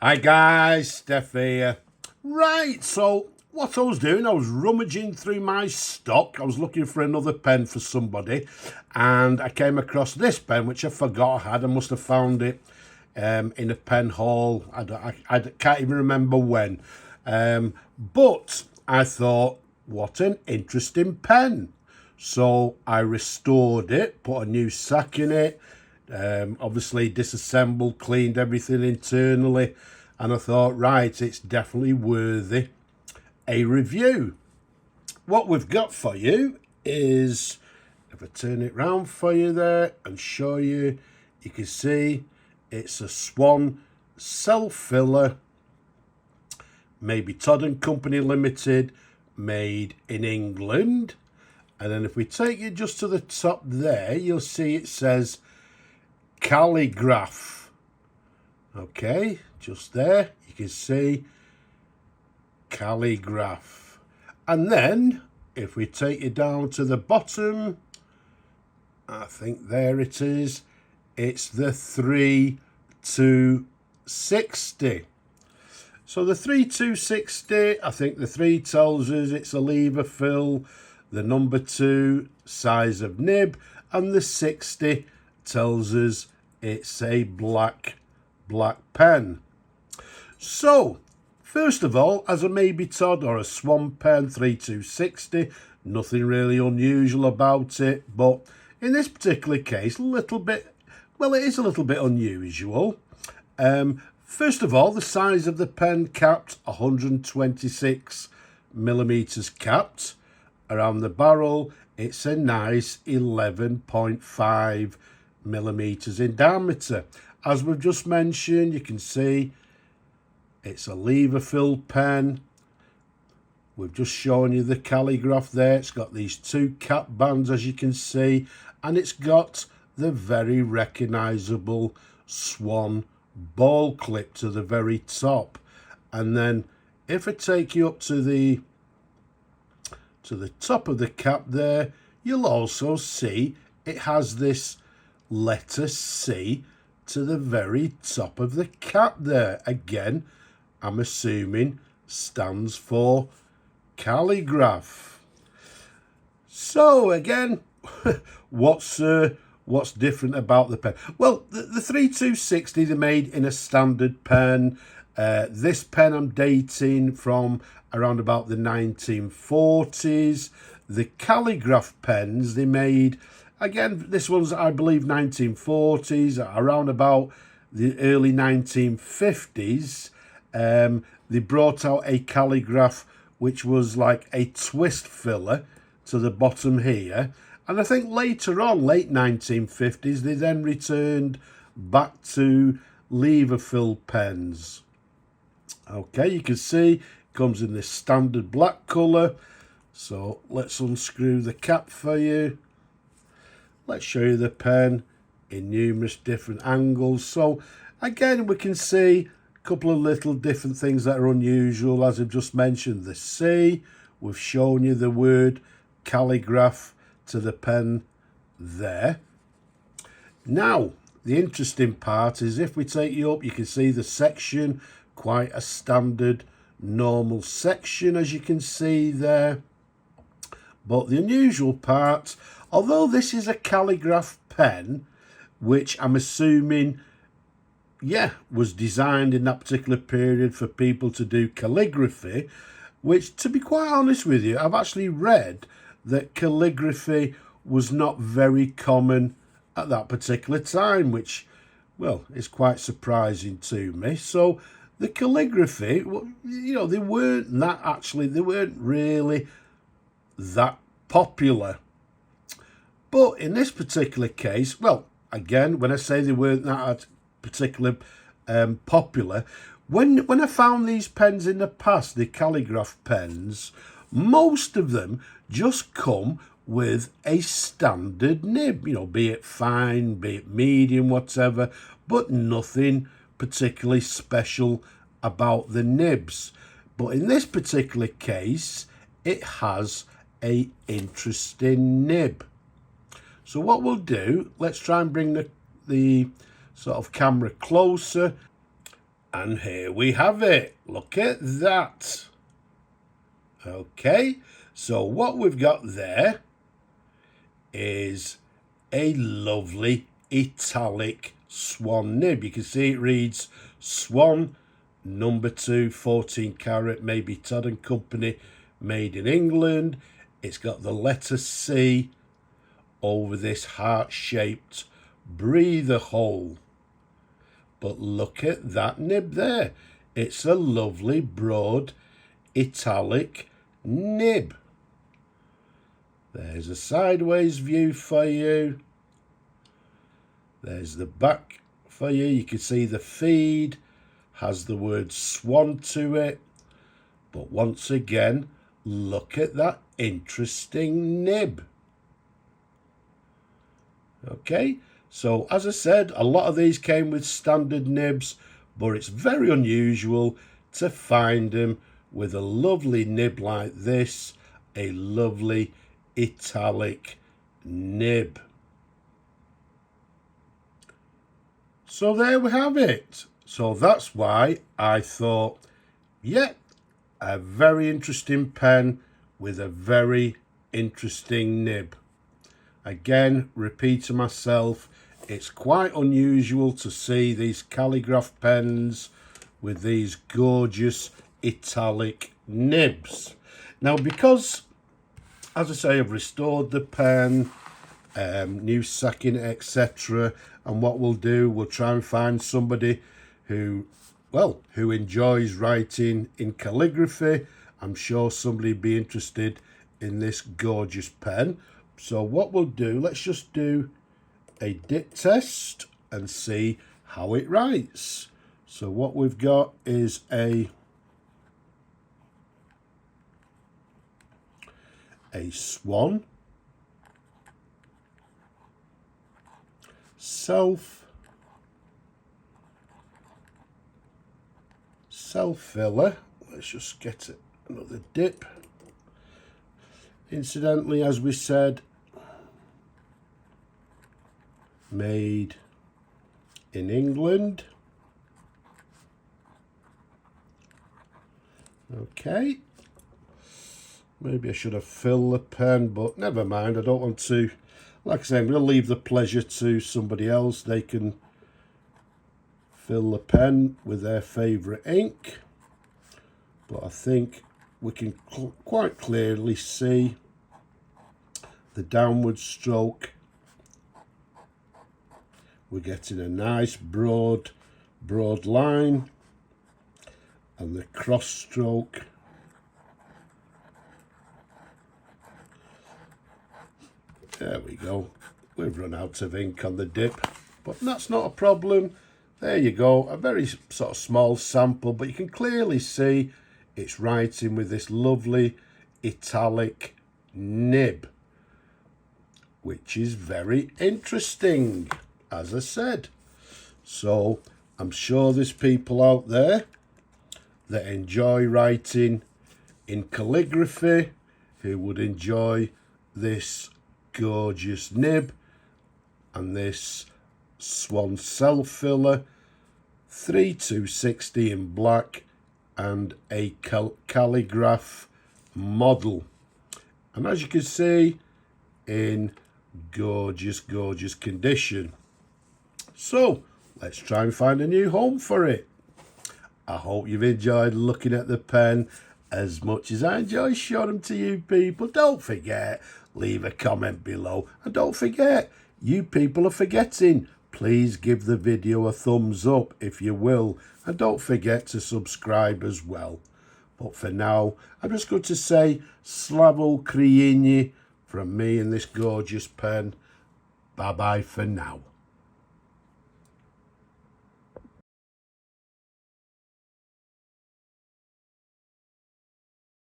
Hi guys, Steph here. Right, so what I was doing, I was rummaging through my stock. I was looking for another pen for somebody, and I came across this pen, which I forgot I had. I must have found it in a pen haul. I can't even remember when. But I thought, what an interesting pen. So I restored it, put a new sack in it, obviously disassembled, cleaned everything internally, and I thought, right, it's definitely worthy a review. What we've got for you is, if I turn it round for you there and show you, you can see it's a Swan self-filler, Mabie Todd Co Ltd, made in England. And then if we take you just to the top there, you'll see it says Calligraph. Okay, just there, you can see Calligraph. And then, if we take you down to the bottom, I think there it is, it's the 3260. So the 3260, I think the 3 tells us it's a lever fill, the number 2 size of nib, and the 60 tells us it's a black pen. So first of all, as a Mabie Todd or a Swan pen 3260, nothing really unusual about it, but in this particular case, a little bit, well, it is a little bit unusual. First of all, the size of the pen capped 126 millimeters capped. Around the barrel, it's a nice 11.5 millimeters in diameter. As we've just mentioned, you can see it's a lever filled pen. We've just shown you the calligraph there. It's got these 2 cap bands, as you can see, and it's got the very recognizable Swan ball clip to the very top. And then if I take you up to the top of the cap there, you'll also see it has this letter C to the very top of the cap there. Again, I'm assuming stands for Calligraph. So again, what's different about the pen? Well, the 3260, they're made in a standard pen. This pen I'm dating from around about the 1940s. The Calligraph pens, they made, again, this one's, I believe, 1940s, around about the early 1950s. They brought out a Calligraph which was like a twist filler to the bottom here. And I think later on, late 1950s, they then returned back to lever fill pens. Okay, you can see it comes in this standard black colour. So let's unscrew the cap for you. Let's show you the pen in numerous different angles. So again, we can see a couple of little different things that are unusual. As I've just mentioned, the C, we've shown you the word calligraph to the pen there. Now, the interesting part is if we take you up, you can see the section, quite a standard normal section, as you can see there. But the unusual part, although this is a calligraph pen, which I'm assuming, yeah, was designed in that particular period for people to do calligraphy, which, to be quite honest with you, I've actually read that calligraphy was not very common at that particular time, which, well, is quite surprising to me. So the calligraphy, you know, they weren't really that popular. But in this particular case, well, again, when I say they weren't that particular popular, when I found these pens in the past, the calligraph pens, most of them just come with a standard nib, you know, be it fine, be it medium, whatever, but nothing particularly special about the nibs. But in this particular case, it has a interesting nib. So what we'll do, let's try and bring the sort of camera closer. And here we have it. Look at that. Okay, so what we've got there is a lovely italic swan nib. You can see it reads Swan No. 2 14 carat Mabie Todd Company, made in England. It's got the letter C over this heart-shaped breather hole. But look at that nib there. It's a lovely broad italic nib. There's a sideways view for you. There's the back for you. You can see the feed has the word Swan to it. But once again, look at that interesting nib. Okay, so as I said, a lot of these came with standard nibs, but it's very unusual to find them with a lovely nib like this, a lovely italic nib. So there we have it. So that's why I thought, yeah, a very interesting pen with a very interesting nib. Again, repeating myself, it's quite unusual to see these Calligraph pens with these gorgeous italic nibs. Now, because, as I say, I've restored the pen, new sacking, etc., and what we'll do, we'll try and find somebody who enjoys writing in calligraphy. I'm sure somebody would be interested in this gorgeous pen. So what we'll do, let's just do a dip test and see how it writes. So what we've got is a Swan self filler. Let's just get it, another dip. Incidentally, as we said, made in England. Okay, maybe I should have filled the pen, but never mind. I don't want to, like I say, I'm going to leave the pleasure to somebody else. They can fill the pen with their favourite ink, but I think we can quite clearly see the downward stroke. We're getting a nice broad line, and the cross stroke there we go. We've run out of ink on the dip, but that's not a problem. There you go, a very sort of small sample, but you can clearly see it's writing with this lovely italic nib, which is very interesting, as I said. So I'm sure there's people out there that enjoy writing in calligraphy who would enjoy this gorgeous nib and this Swan self filler 3260 in black and a calligraph model, and as you can see, in gorgeous condition. So let's try and find a new home for it. I hope you've enjoyed looking at the pen as much as I enjoy showing them to you people. Don't forget, leave a comment below, and don't forget, you people are forgetting, please give the video a thumbs up if you will, and don't forget to subscribe as well. But for now, I'm just going to say Slavo Kriini from me and this gorgeous pen. Bye bye for now.